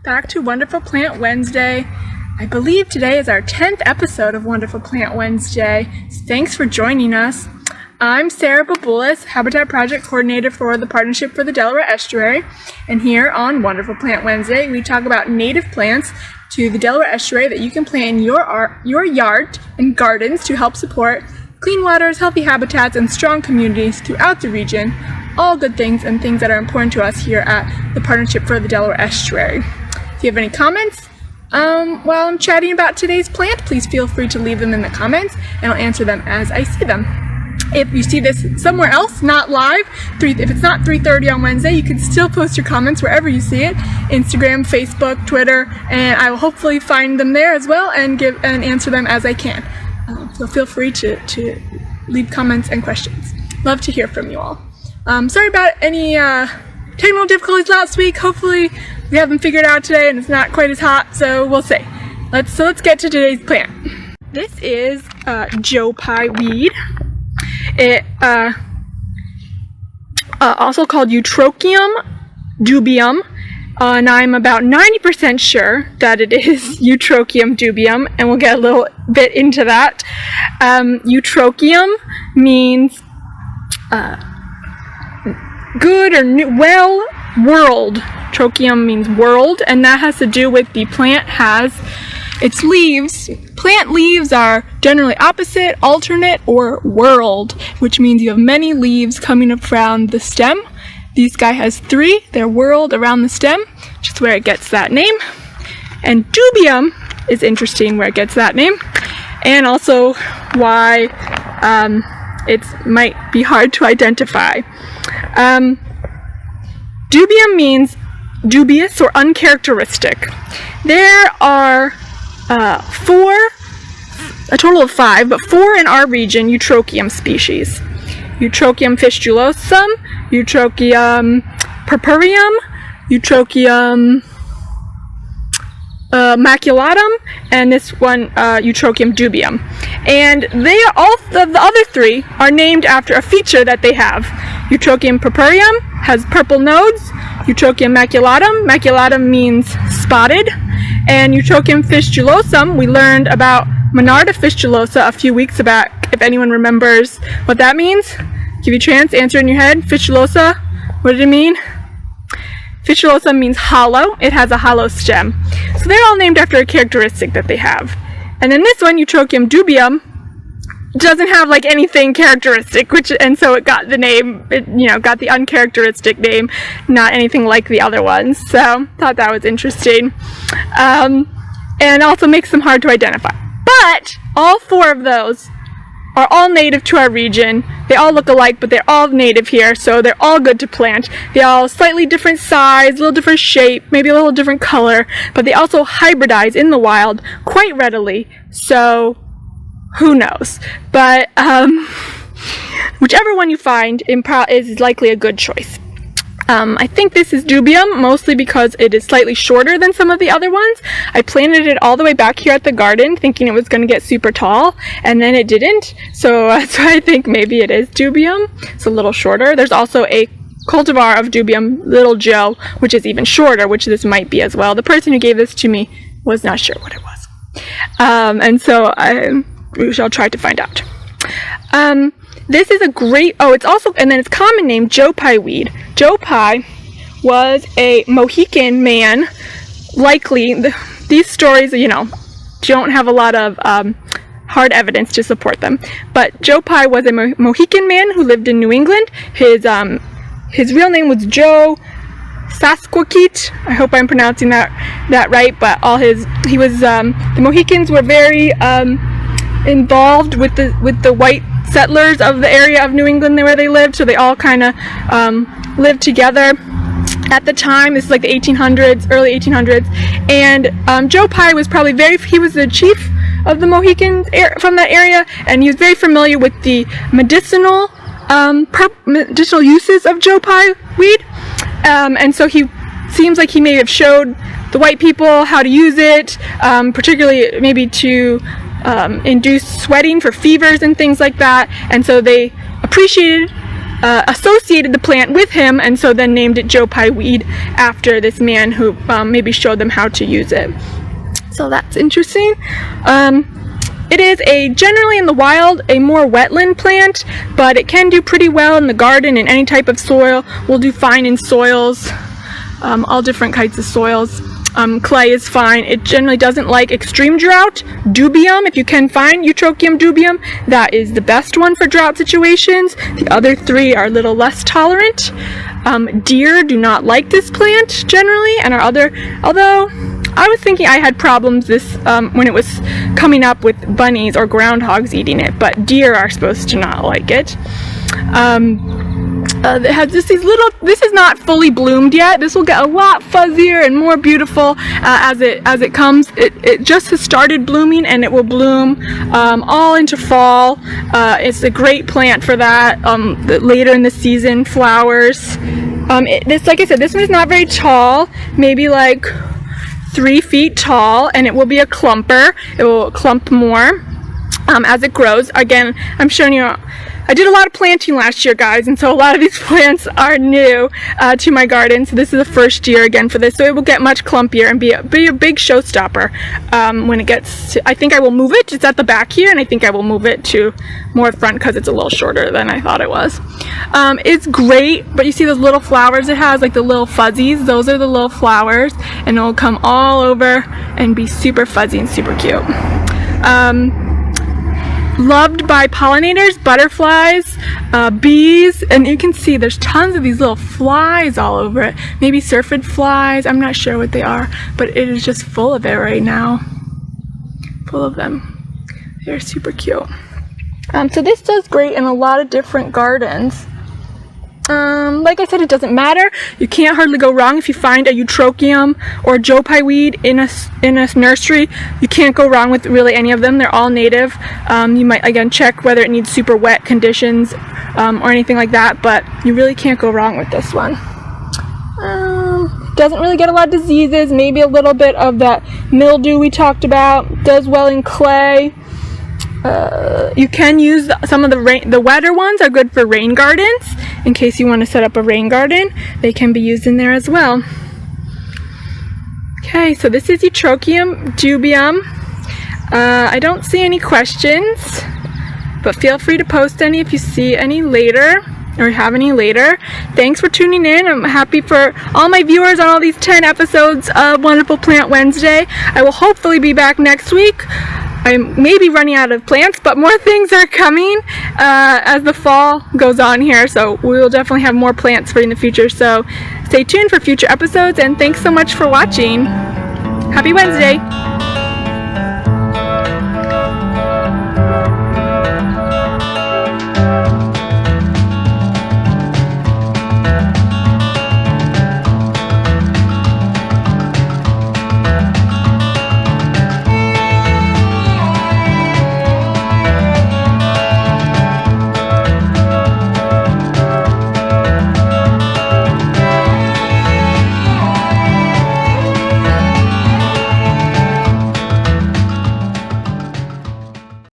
Back to Wonderful Plant Wednesday. I believe today is our 10th episode of Wonderful Plant Wednesday. Thanks for joining us. I'm Sarah Babulis, Habitat Project Coordinator for the Partnership for the Delaware Estuary, and here on Wonderful Plant Wednesday, we talk about native plants to the Delaware Estuary that you can plant in your yard and gardens to help support clean waters, healthy habitats, and strong communities throughout the region. All good things and things that are important to us here at the Partnership for the Delaware Estuary. If you have any comments while I'm chatting about today's plant, please feel free to leave them in the comments and I'll answer them as I see them. If you see this somewhere else, not live, if it's not 3:30 on Wednesday, you can still post your comments wherever you see it, Instagram, Facebook, Twitter, and I will hopefully find them there as well and answer them as I can. So feel free to leave comments and questions. Love to hear from you all. Sorry about any technical difficulties last week. Hopefully we have them figured out today and it's not quite as hot, so we'll see. Let's get to today's plant. This is Joe Pye Weed. It also called Eutrochium dubium, and I'm about 90% sure that it is Eutrochium dubium, and we'll get a little bit into that. Eutrochium means good or new, well, world. Trochium means world, and that has to do with the plant has its leaves. Plant leaves are generally opposite, alternate, or whorled, which means you have many leaves coming up around the stem. This guy has 3. They're whorled around the stem, which is where it gets that name. And dubium is interesting where it gets that name, and also why it might be hard to identify. Dubium means dubious or uncharacteristic. There are a total of 5, but 4 in our region, Eutrochium species. Eutrochium fistulosum, Eutrochium purpureum, Eutrochium maculatum, and this one, Eutrochium dubium. And they are all the other 3 are named after a feature that they have. Eutrochium purpureum has purple nodes. Eutrochium maculatum means spotted. And Eutrochium fistulosum, we learned about Monarda fistulosa a few weeks back, if anyone remembers what that means. Give you a chance, answer in your head. Fistulosa, what did it mean? Fistulosa means hollow. It has a hollow stem. So they're all named after a characteristic that they have. And then this one, Eutrochium dubium, doesn't have like anything characteristic, and so it got the name, got the uncharacteristic name, not anything like the other ones. So thought that was interesting, and also makes them hard to identify. But all 4 of those are all native to our region. They all look alike, but they're all native here, so they're all good to plant. They're all slightly different size, a little different shape, maybe a little different color, but they also hybridize in the wild quite readily. So who knows? But whichever one you find is likely a good choice. I think this is dubium, mostly because it is slightly shorter than some of the other ones. I planted it all the way back here at the garden, thinking it was going to get super tall, and then it didn't. So that's why I think maybe it is dubium. It's a little shorter. There's also a cultivar of dubium, Little Joe, which is even shorter, which this might be as well. The person who gave this to me was not sure what it was. And so we shall try to find out. This is a great, it's also, and then its common name, Joe Pye weed. Joe Pye was a Mohican man. Likely, these stories, don't have a lot of hard evidence to support them. But Joe Pye was a Mohican man who lived in New England. His real name was Joe Sasquatch. I hope I'm pronouncing that right. But the Mohicans were very involved with the white settlers of the area of New England where they lived, so they all kind of lived together at the time. This is like the 1800s, early 1800s, and Joe Pye was probably he was the chief of the Mohicans from that area, and he was very familiar with the medicinal uses of Joe Pye weed, and so he seems like he may have showed the white people how to use it, particularly maybe to induce sweating for fevers and things like that, and so they appreciated associated the plant with him, and so then named it Joe Pye Weed after this man who maybe showed them how to use it. So that's interesting. It is generally in the wild a more wetland plant, but it can do pretty well in the garden in any type of soil. Will do fine in soils, all different kinds of soils. Clay is fine. It generally doesn't like extreme drought. Dubium, if you can find Eutrochium dubium, that is the best one for drought situations. The other three are a little less tolerant. Deer do not like this plant generally, and although I was thinking I had problems when it was coming up with bunnies or groundhogs eating it, but deer are supposed to not like it. It has just these little, this is not fully bloomed yet. This will get a lot fuzzier and more beautiful as it comes. It just has started blooming, and it will bloom all into fall. It's a great plant for that. Later in the season, flowers. Like I said, this one is not very tall, maybe like 3 feet tall, and it will be a clumper. It will clump more as it grows. Again, I'm showing you, I did a lot of planting last year, guys, and so a lot of these plants are new to my garden. So this is the first year again for this, so it will get much clumpier and be a big showstopper when it gets to, I think I will move it. It's at the back here, and I think I will move it to more front because it's a little shorter than I thought it was. It's great, but you see those little flowers it has, like the little fuzzies? Those are the little flowers, and it will come all over and be super fuzzy and super cute. Loved by pollinators, butterflies, bees, and you can see there's tons of these little flies all over it. Maybe syrphid flies, I'm not sure what they are, but it is just full of it right now. Full of them. They're super cute. So this does great in a lot of different gardens. Like I said, it doesn't matter. You can't hardly go wrong if you find a Eutrochium or Joe Pye weed in a nursery. You can't go wrong with really any of them. They're all native. You might again check whether it needs super wet conditions or anything like that, but you really can't go wrong with this one. Doesn't really get a lot of diseases. Maybe a little bit of that mildew we talked about. Does well in clay. You can use some of the wetter ones are good for rain gardens. In case you want to set up a rain garden, they can be used in there as well. Okay, so this is Eutrochium dubium. I don't see any questions, but feel free to post any if you see any later or have any later. Thanks for tuning in. I'm happy for all my viewers on all these 10 episodes of Wonderful Plant Wednesday. I will hopefully be back next week. I may be running out of plants, but more things are coming as the fall goes on here, so we will definitely have more plants for you in the future. So stay tuned for future episodes, and thanks so much for watching. Happy Wednesday!